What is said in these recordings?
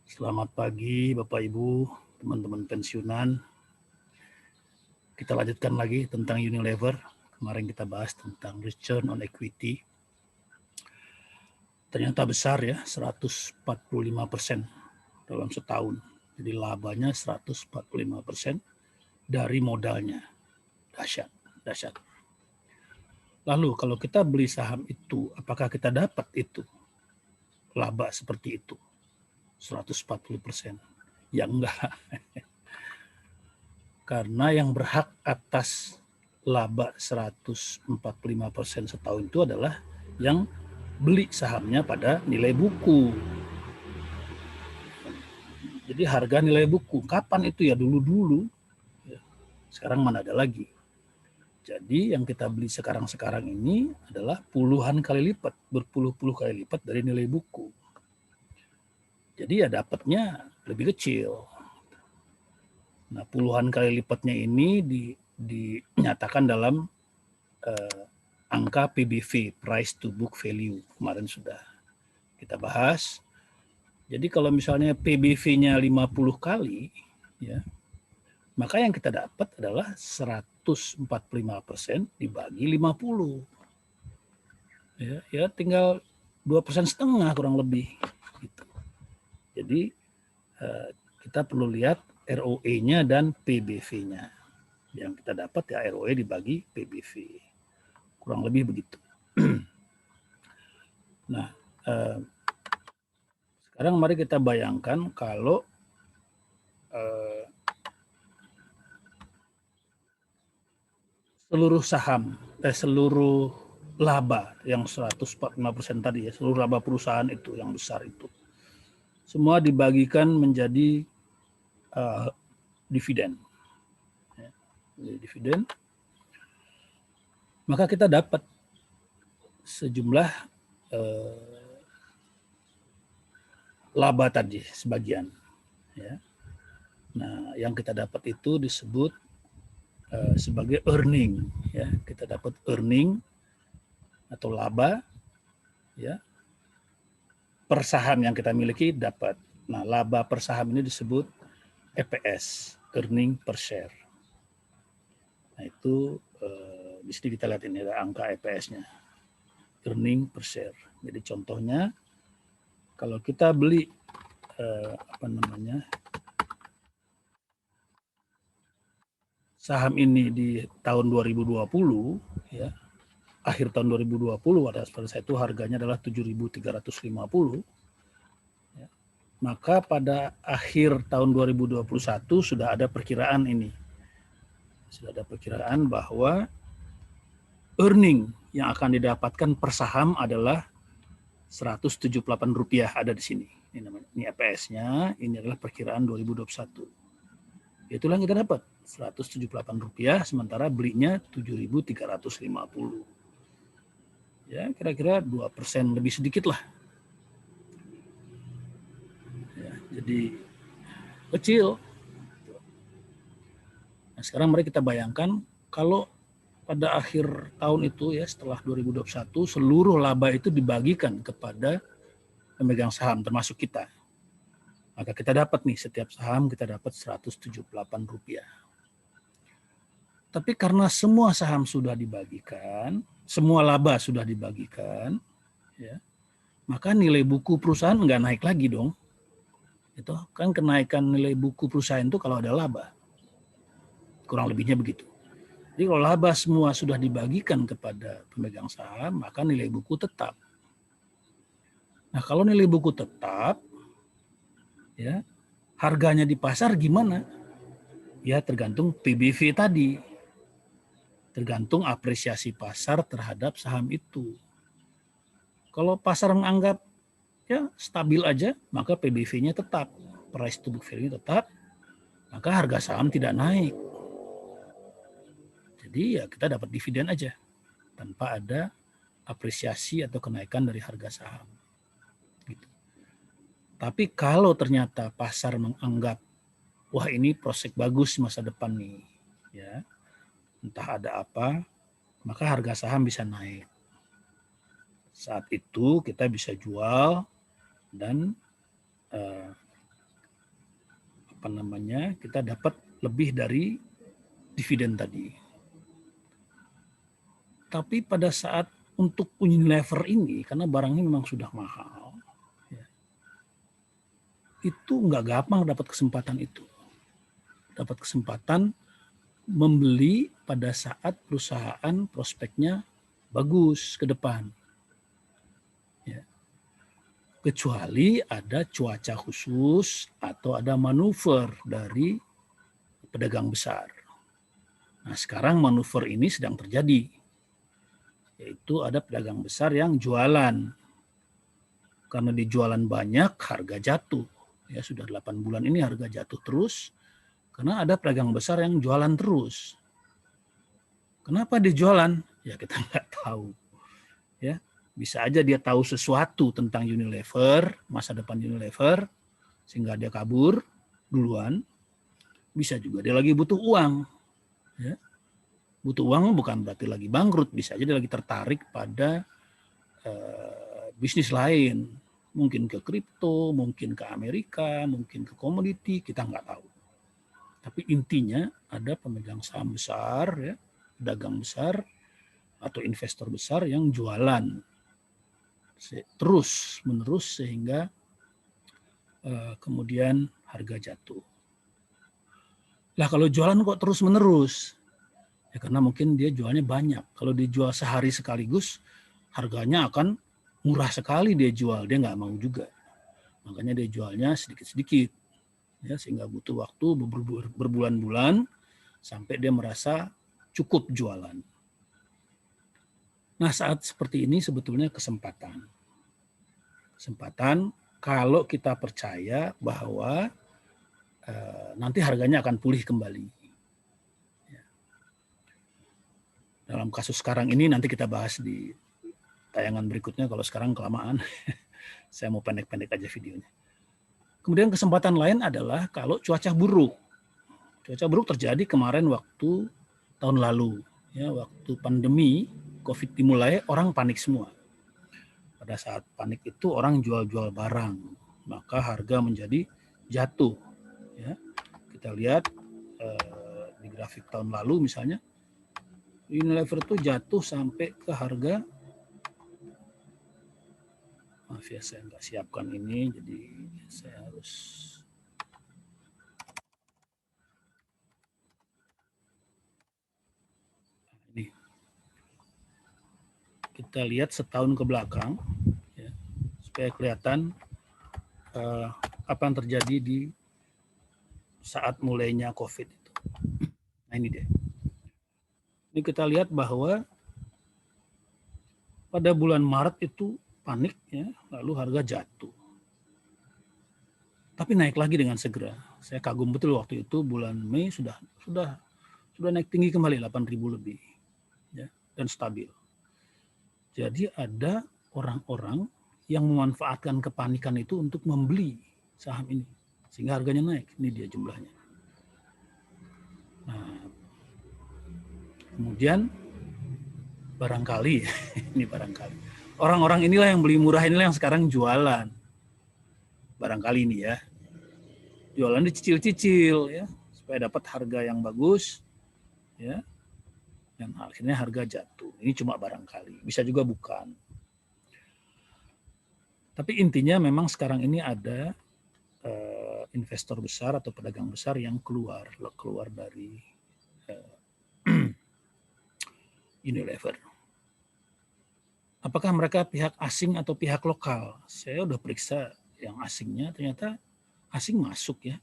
Selamat pagi Bapak Ibu, teman-teman pensiunan. Kita lanjutkan lagi tentang Unilever. Kemarin kita bahas tentang return on equity. Ternyata besar ya, 145% dalam setahun. Jadi labanya 145% dari modalnya. Dahsyat, dahsyat. Lalu kalau kita beli saham itu, apakah kita dapat itu? Laba seperti itu, 140%. Ya enggak. Karena yang berhak atas laba 145% setahun itu adalah yang beli sahamnya pada nilai buku. Jadi harga nilai buku, kapan itu ya? Dulu-dulu. Sekarang mana ada lagi. Jadi yang kita beli sekarang-sekarang ini adalah puluhan kali lipat, berpuluh-puluh kali lipat dari nilai buku. Jadi ya dapatnya lebih kecil. Nah, puluhan kali lipatnya ini dinyatakan dalam angka PBV, price to book value. Kemarin sudah kita bahas. Jadi kalau misalnya PBV-nya 50 kali, ya, maka yang kita dapat adalah 145% dibagi 50. Ya tinggal 2,5% kurang lebih. Gitu. Jadi kita perlu lihat ROE-nya dan PBV-nya. Yang kita dapat ya ROE dibagi PBV. Kurang lebih begitu. Nah, sekarang mari kita bayangkan kalau seluruh saham, seluruh laba yang 145% tadi ya, seluruh laba perusahaan itu yang besar itu, semua dibagikan menjadi dividen. Ya, dividen. Maka kita dapat sejumlah laba tadi sebagian. Ya. Nah, yang kita dapat itu disebut sebagai earning. Ya, kita dapat earning atau laba, ya, per saham yang kita miliki dapat. Nah, laba per saham ini disebut EPS, earning per share. Nah, itu di sini kita lihat ini ada angka EPS-nya, earning per share. Jadi contohnya kalau kita beli saham ini di tahun 2020, ya, akhir tahun 2020 pada saat itu harganya adalah 7.350. Ya. Maka pada akhir tahun 2021 sudah ada perkiraan ini. Sudah ada perkiraan bahwa earning yang akan didapatkan per saham adalah Rp178 ada di sini. Ini EPS-nya, ini adalah perkiraan 2021. Itulah yang kita dapat, Rp178, sementara belinya 7.350. Ya, kira-kira 2% lebih sedikit lah. Ya, jadi kecil. Nah, sekarang mari kita bayangkan kalau pada akhir tahun itu ya, setelah 2021 seluruh laba itu dibagikan kepada pemegang saham termasuk kita. Maka kita dapat nih, setiap saham kita dapat Rp178. Tapi karena semua saham sudah dibagikan, semua laba sudah dibagikan, ya, maka nilai buku perusahaan nggak naik lagi dong. Itu kan kenaikan nilai buku perusahaan itu kalau ada laba. Kurang lebihnya begitu. Jadi kalau laba semua sudah dibagikan kepada pemegang saham, maka nilai buku tetap. Nah, kalau nilai buku tetap, ya, harganya di pasar gimana? Ya, tergantung PBV tadi. Tergantung apresiasi pasar terhadap saham itu. Kalau pasar menganggap ya stabil aja, maka PBV-nya tetap, price to book value tetap, maka harga saham tidak naik. Jadi ya kita dapat dividen aja tanpa ada apresiasi atau kenaikan dari harga saham. Gitu. Tapi kalau ternyata pasar menganggap wah ini prospek bagus masa depan nih, ya, entah ada apa, maka harga saham bisa naik. Saat itu kita bisa jual dan kita dapat lebih dari dividen tadi. Tapi pada saat untuk Unilever ini, karena barangnya memang sudah mahal, ya, itu nggak gampang dapat kesempatan itu. Dapat kesempatan membeli pada saat perusahaan prospeknya bagus ke depan. Ya. Kecuali ada cuaca khusus atau ada manuver dari pedagang besar. Nah, sekarang manuver ini sedang terjadi, yaitu ada pedagang besar yang jualan. Karena dijualan banyak, harga jatuh. Ya, sudah 8 bulan ini harga jatuh terus, karena ada pedagang besar yang jualan terus. Kenapa dia jualan? Ya kita nggak tahu. Ya, bisa aja dia tahu sesuatu tentang Unilever, masa depan Unilever, sehingga dia kabur duluan. Bisa juga dia lagi butuh uang. Ya. Butuh uang bukan berarti lagi bangkrut, bisa aja dia lagi tertarik pada bisnis lain. Mungkin ke kripto, mungkin ke Amerika, mungkin ke komoditi, kita nggak tahu. Tapi intinya ada pemegang saham besar, ya, pedagang besar, atau investor besar yang jualan terus menerus sehingga kemudian harga jatuh. Lah kalau jualan kok terus menerus? Ya karena mungkin dia jualnya banyak. Kalau dijual sehari sekaligus, harganya akan murah sekali dia jual. Dia nggak mau juga. Makanya dia jualnya sedikit-sedikit. Ya, sehingga butuh waktu berbulan-bulan sampai dia merasa cukup jualan. Nah, saat seperti ini sebetulnya kesempatan. Kesempatan kalau kita percaya bahwa nanti harganya akan pulih kembali. Ya. Dalam kasus sekarang ini nanti kita bahas di tayangan berikutnya, kalau sekarang kelamaan. Saya mau pendek-pendek aja videonya. Kemudian kesempatan lain adalah kalau cuaca buruk. Cuaca buruk terjadi kemarin waktu tahun lalu. Ya, waktu pandemi COVID dimulai, orang panik semua. Pada saat panik itu orang jual-jual barang, maka harga menjadi jatuh. Ya, kita lihat di grafik tahun lalu misalnya, Unilever itu jatuh sampai ke harga, maaf ya saya nggak siapkan ini, jadi saya harus ini. Kita lihat setahun ke belakang, ya, supaya kelihatan apa yang terjadi di saat mulainya COVID itu. Nah ini dia. Ini kita lihat bahwa pada bulan Maret itu panik, ya, lalu harga jatuh. Tapi naik lagi dengan segera. Saya kagum betul waktu itu bulan Mei sudah naik tinggi kembali 8.000 lebih, ya, dan stabil. Jadi ada orang-orang yang memanfaatkan kepanikan itu untuk membeli saham ini sehingga harganya naik. Ini dia jumlahnya. Nah, kemudian barangkali ini barangkali orang-orang inilah yang beli murah, inilah yang sekarang jualan. Barangkali ini ya. Jualan dicicil-cicil, ya, supaya dapat harga yang bagus, ya. Dan akhirnya harga jatuh. Ini cuma barangkali, bisa juga bukan. Tapi intinya memang sekarang ini ada investor besar atau pedagang besar yang keluar dari Unilever. Apakah mereka pihak asing atau pihak lokal? Saya udah periksa yang asingnya, ternyata asing masuk, ya.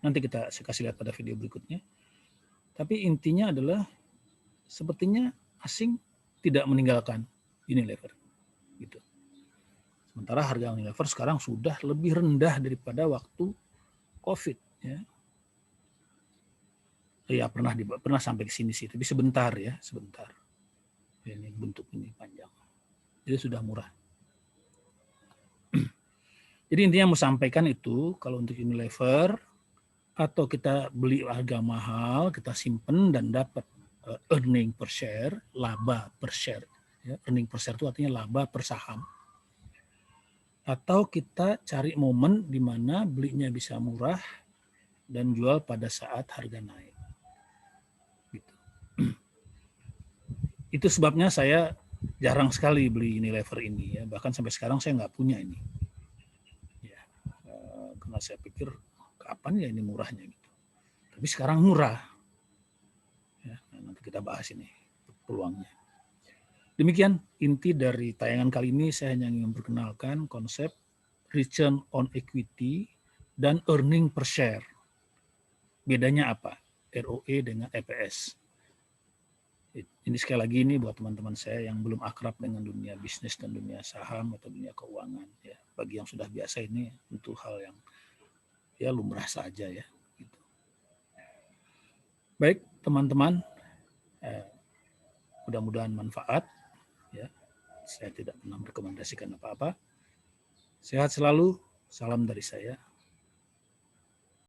Nanti saya kasih lihat pada video berikutnya. Tapi intinya adalah sepertinya asing tidak meninggalkan Unilever, gitu. Sementara harga Unilever sekarang sudah lebih rendah daripada waktu COVID, ya. Ya pernah sampai ke sini sih, tapi sebentar, ya, sebentar. Ini bentuk ini panjang, jadi sudah murah. Jadi intinya mau sampaikan itu, kalau untuk Unilever, atau kita beli harga mahal, kita simpen dan dapat earning per share, laba per share. Ya, earning per share itu artinya laba per saham. Atau kita cari momen di mana belinya bisa murah dan jual pada saat harga naik. Gitu. Itu sebabnya saya jarang sekali beli Unilever ini ya. Bahkan sampai sekarang saya nggak punya ini. Ya, karena saya pikir kapan ya ini murahnya gitu. Tapi sekarang murah. Ya, nanti kita bahas ini peluangnya. Demikian inti dari tayangan kali ini. Saya hanya ingin memperkenalkan konsep return on equity dan earning per share. Bedanya apa? ROE dengan EPS. Ini sekali lagi ini buat teman-teman saya yang belum akrab dengan dunia bisnis dan dunia saham atau dunia keuangan. Ya, bagi yang sudah biasa ini tentu hal yang ya lumrah saja ya. Gitu. Baik teman-teman, mudah-mudahan manfaat. Ya, saya tidak pernah merekomendasikan apa-apa. Sehat selalu, salam dari saya.